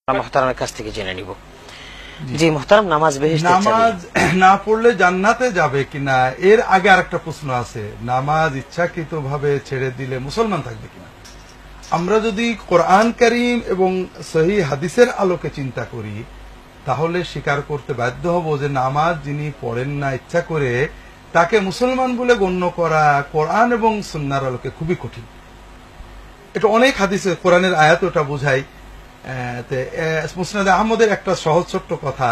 মুহতারামের কাছ থেকে জেনে নিব। জি মুহতারাম, নামাজ বেহেশতে নামাজ না পড়লে জান্নাতে যাবে কিনা, এর আগে আরেকটা প্রশ্ন আছে, নামাজ ইচ্ছাকৃতভাবে ছেড়ে দিলে মুসলমান থাকবে কিনা। আমরা যদি কোরআন কারীম এবং সহিহ হাদিসের আলোকে চিন্তা করি তাহলে স্বীকার করতে বাধ্য হব যে নামাজ যিনি পড়েন না ইচ্ছা করে তাকে মুসলমান বলে গণ্য করা কোরআন এবং সুন্নাহর আলোকে খুবই কঠিন। এটা অনেক হাদিসে কোরআনের আয়াত ওটা বোঝায়। মুসনাদে আহমদের একটা সহজ ছোট্ট কথা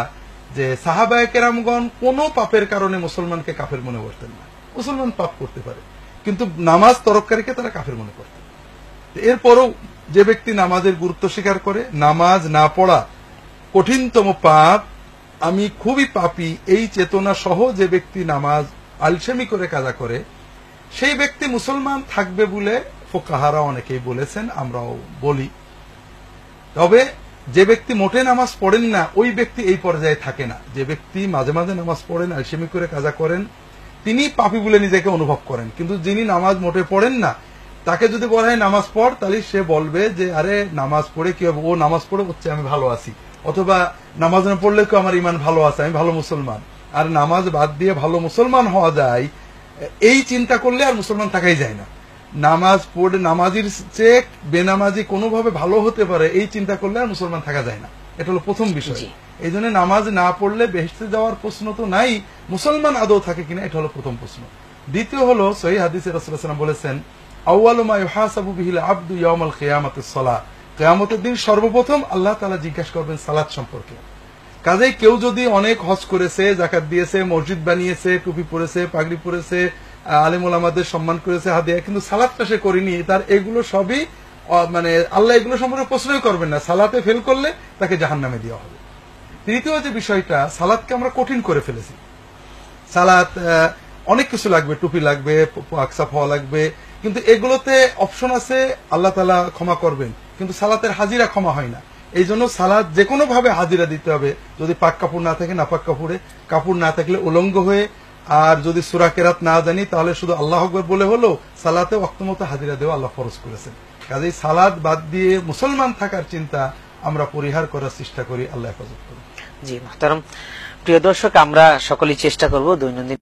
যে সাহাবায়ে কেরামগণ কোন পাপের কারণে মুসলমানকে কাফের মনে করতেন না। মুসলমান পাপ করতে পারে কিন্তু নামাজ তরককারীকে তারা কাফের মনে করতেন। এরপরও যে ব্যক্তি নামাজের গুরুত্ব স্বীকার করে, নামাজ না পড়া কঠিনতম পাপ, আমি খুবই পাপী এই চেতনা সহ যে ব্যক্তি নামাজ আলসেমি করে কাজা করে সেই ব্যক্তি মুসলমান থাকবে বলে ফুকাহারা অনেকেই বলেছেন, আমরাও বলি। তবে যে ব্যক্তি মোটে নামাজ পড়েন না ওই ব্যক্তি এই পর্যায়ে থাকে না। যে ব্যক্তি মাঝে মাঝে নামাজ পড়েন, আলসেমি করে কাজা করেন, তিনি পাপী বলে নিজেকে অনুভব করেন। কিন্তু যিনি নামাজ মোটে পড়েন না তাকে যদি বলা হয় নামাজ পড়, তাহলে সে বলবে যে আরে নামাজ পড়ে কি হবে, ও নামাজ পড়ে হচ্ছে আমি ভালো আছি, অথবা নামাজ না পড়লে কেউ আমার ইমান ভালো আছে, আমি ভালো মুসলমান। আর নামাজ বাদ দিয়ে ভালো মুসলমান হওয়া যায় এই চিন্তা করলে আর মুসলমান থাকাই যায় না। নামাজ পড়ে নামাজির চেয়ে বেনামাজি কোনোভাবে ভালো হতে পারে এই চিন্তা করলে আর মুসলমান থাকা যায় না। এটা হলো প্রথম বিষয়। এই জন্য নামাজ না পড়লে বেহেশতে যাওয়ার প্রশ্ন তো নাই, মুসলমান আদৌ থাকে কিনা এটা হলো প্রথম প্রশ্ন। দ্বিতীয় হলো সহিহ হাদিসে রাসূলুল্লাহ সাল্লাল্লাহু আলাইহি ওয়াসাল্লাম বলেছেন, আউয়ালু মা ইউহাসাবু বিহিল আবদু ইয়াউমাল কিয়ামাতিস সালাহ। কিয়ামতের দিন সর্বপ্রথম আল্লাহ তাআলা জিজ্ঞাসা করবেন সালাত সম্পর্কে। কাজেই কেউ যদি অনেক হজ করেছে, যাকাত দিয়েছে, মসজিদ বানিয়েছে, টুপি পরেছে, পাগড়ি পরেছে, আলেম ওলামাদের সম্মান করেছে, হাদিয়া, কিন্তু সালাতটা সে করেনি, তার এগুলো সবই মানে আল্লাহ এগুলো সম্পর্কে প্রশ্নই করবেন না। সালাতে ফেল করলে তাকে জাহান্নামে দেওয়া হবে। তৃতীয় যে বিষয়টা, সালাতকে আমরা কঠিন করে ফেলেছি। সালাত অনেক কিছু লাগবে, টুপি লাগবে, আকসাফ হওয়া লাগবে, কিন্তু এগুলোতে অপশন আছে, আল্লাহ তাআলা ক্ষমা করবেন, কিন্তু সালাতের হাজিরা ক্ষমা হয় না। এই জন্য সালাত যে কোনো ভাবে হাজিরা দিতে হবে। যদি পাক কাপড় না থাকে নাপাক কাপড়ে, কাপড় না থাকলে উলঙ্গ হয়ে, আর যদি সূরা কেরাত না জানি তাহলে শুধু আল্লাহু আকবার বলে হলো সালাতে ওয়াক্ত মতো হাজিরা দেওয়া আল্লাহ ফরজ করেছেন। কাজেই সালাত বাদ দিয়ে মুসলমান থাকার চিন্তা আমরা পরিহার করার চেষ্টা করি। আল্লাহ হেফাজত করুন। জি মুহতারাম, প্রিয় দর্শক, আমরা সকলেই চেষ্টা করব দৈনন্দিন